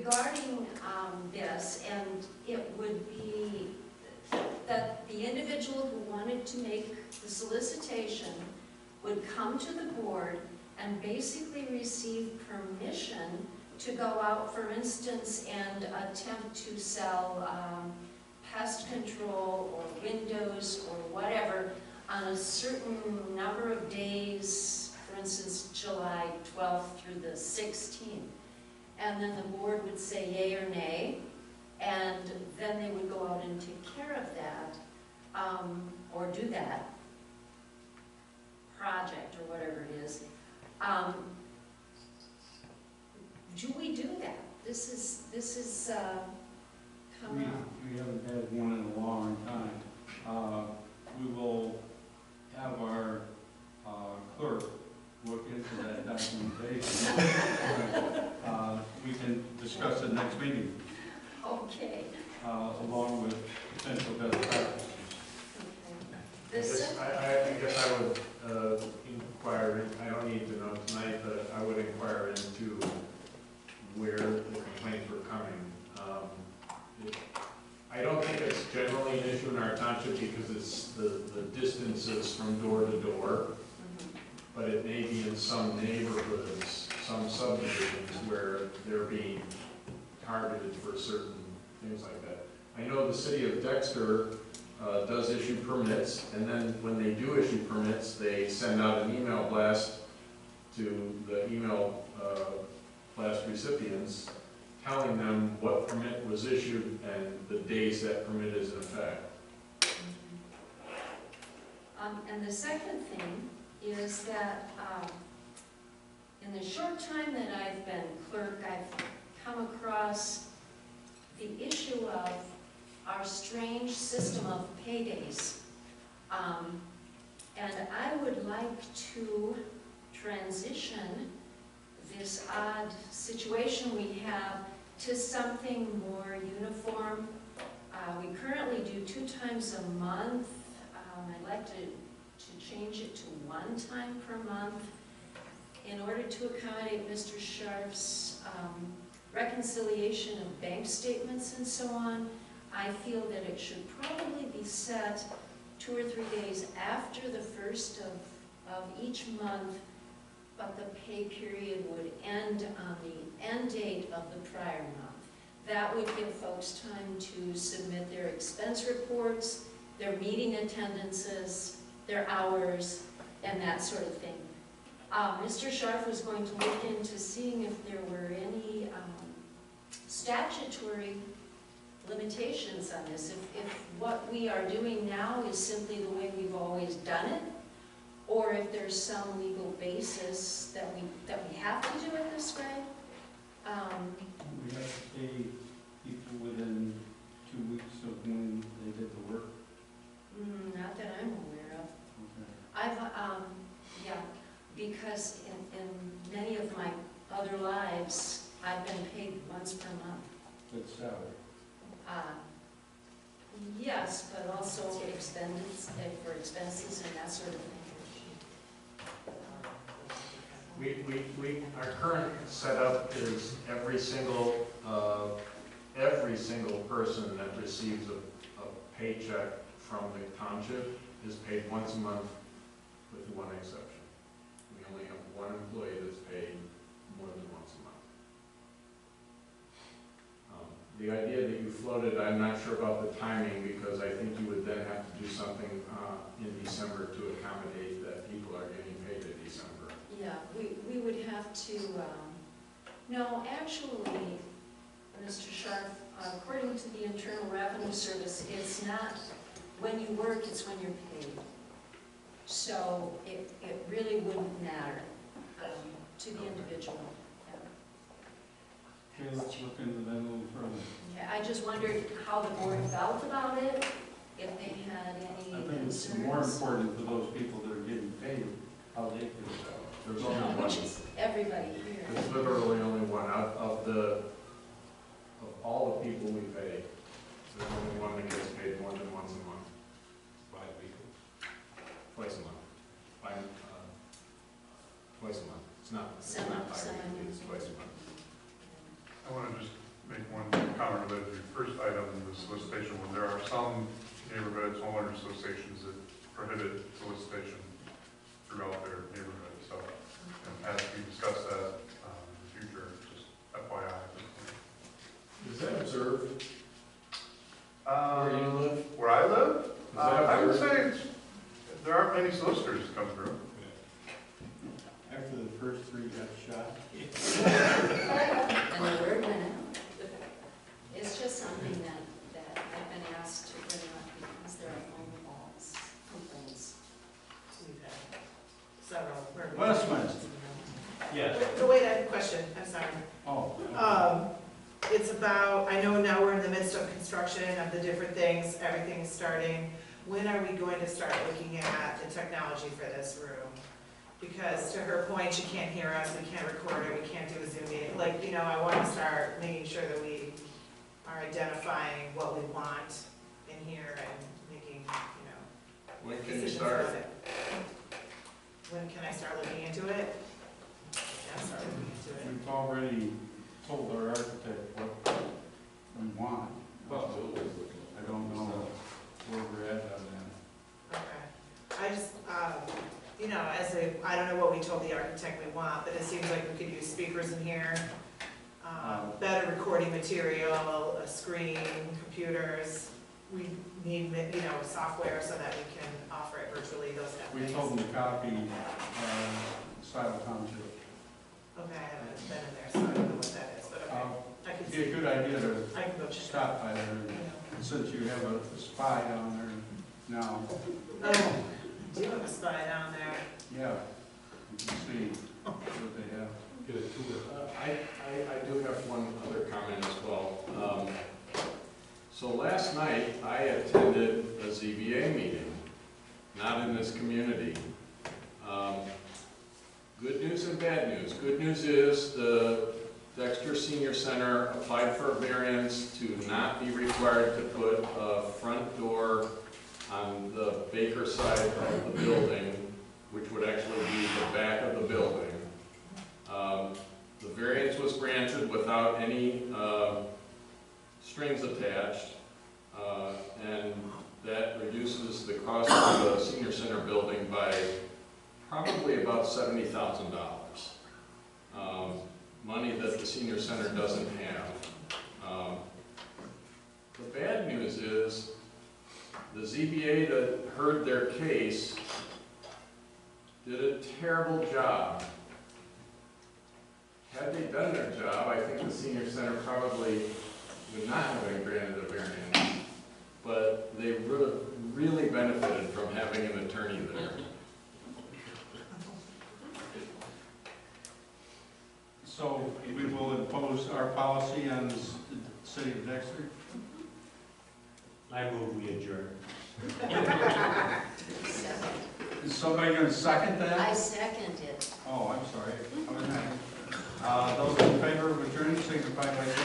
regarding this, and it would be that the individual who wanted to make the solicitation would come to the board and basically receive permission to go out, for instance, and attempt to sell pest control or windows or whatever on a certain number of days, for instance, July 12th through the 16th. And then the board would say yay or nay, and then they would go out and take care of that, or do that project or whatever it is. Do we do that? This is coming up. We haven't had one in a long time. We will have our clerk look into that documentation. We can discuss it next meeting. Okay. Along with potential best practices. Okay. I guess I would inquire, I don't need to know tonight, but I would inquire into where the complaints were coming. I don't think it's generally an issue in our township because it's the distances from door to door, but it may be in some neighborhoods, some subdivisions where they're being targeted for certain things like that. I know the city of Dexter does issue permits, and then when they do issue permits, they send out an email blast to the email blast recipients telling them what permit was issued and the days that permit is in effect. And the second thing is that in the short time that I've been clerk, I've come across the issue of our strange system of paydays. And I would like to transition this odd situation we have to something more uniform. We currently do 2 times a month. I'd like to change it to 1 time per month in order to accommodate Mr. Scharf's reconciliation of bank statements and so on. I feel that it should probably be set 2 or 3 days after the first of each month, but the pay period would end on the end date of the prior month. That would give folks time to submit their expense reports, their meeting attendances, their hours, and that sort of thing. Mr. Scharf was going to look into seeing if there were any statutory limitations on this. If what we are doing now is simply the way we've always done it, or if there's some legal basis that we have to do it this way. We have to pay people within 2 weeks of when they did the work. Not that I'm aware of. Okay. Yeah, because in many of my other lives, I've been paid once per month. Good salary. Yes, but also for expenses and that sort of thing. Our current setup is every single person that receives a paycheck from the township is paid once a month, with one exception. We only have one employee that's paid more than once a month. The idea that you floated, I'm not sure about the timing, because I think you would then have to do something in December to accommodate that people are getting paid in December. Yeah, we would have to, no, actually, Mr. Scharf, according to the Internal Revenue Service, it's not when you work, it's when you're paid. So it really wouldn't matter to the individual. Okay, let's look into that a little further. Yeah, I just wondered how the board felt about it, if they had any I think it's concerns. more important for those people that are getting paid, how they feel about it. There's only one. Which is everybody here. There's literally only one. Of all the people we pay, there's only one that gets paid more than once a month. Bi-weekly? Twice a month. Twice a month. It's not bi-weekly, it's twice a month. I want to just first item, the solicitation one, there are some neighborhoods, homeowners associations that prohibit solicitation throughout their neighborhood, so, as we discuss that, in the future, just FYI. Is that observed Where where you live? Where I live? Is that I would observed? say there aren't many solicitors that come through. After the first three got shot. And the word went out. It's just something that I've been asked to bring up because there are phone calls, complaints. We've had several. Westminster. Yes. Wait, I have a question, I'm sorry. Oh. It's about, I know now we're in the midst of construction of the different things, everything is starting. When are we going to start looking at the technology for this room? Because to her point, she can't hear us, we can't record it, we can't do a Zoom meeting. Like, you know, I want to start making sure that we are identifying what we want in here and making, you know, When can you decisions start? about it. When can I start looking into it? Yeah, start looking into it. We've already told our architect what we want. I don't know where we're at on that. Okay. I just, you know, I don't know what we told the architect we want, but it seems like we could use speakers in here, better recording material, a screen, computers. We need, you know, software so that we can offer it virtually, those kind of We things. told them to copy style township. Okay, I haven't been in there, so I don't know what that is, but okay. I can It'd be a see, good idea to I can go check it out. stop by there, You know. since you have a spy down there now. Oh, do you have a spy down there? Yeah, you can see what they have. Get a tour. I do have one other comment as well. So last night, I attended a ZBA meeting, not in this community. Good news and bad news. Good news is the Dexter Senior Center applied for a variance to not be required to put a front door on the Baker side of the building, which would actually be the back of the building. The variance was granted without any strings attached, and that reduces the cost of the senior center building by probably about $70,000. Money that the senior center doesn't have. The bad news is the ZBA that heard their case did a terrible job. Had they done their job, I think the senior center probably would not have been granted a variance, but they would have really benefited from having an attorney there. So we will impose our policy on the city of Dexter? I move we adjourn. Second. Is somebody going to second I that? second it. Oh, I'm sorry. I was not. Those in favor of adjourning signify by saying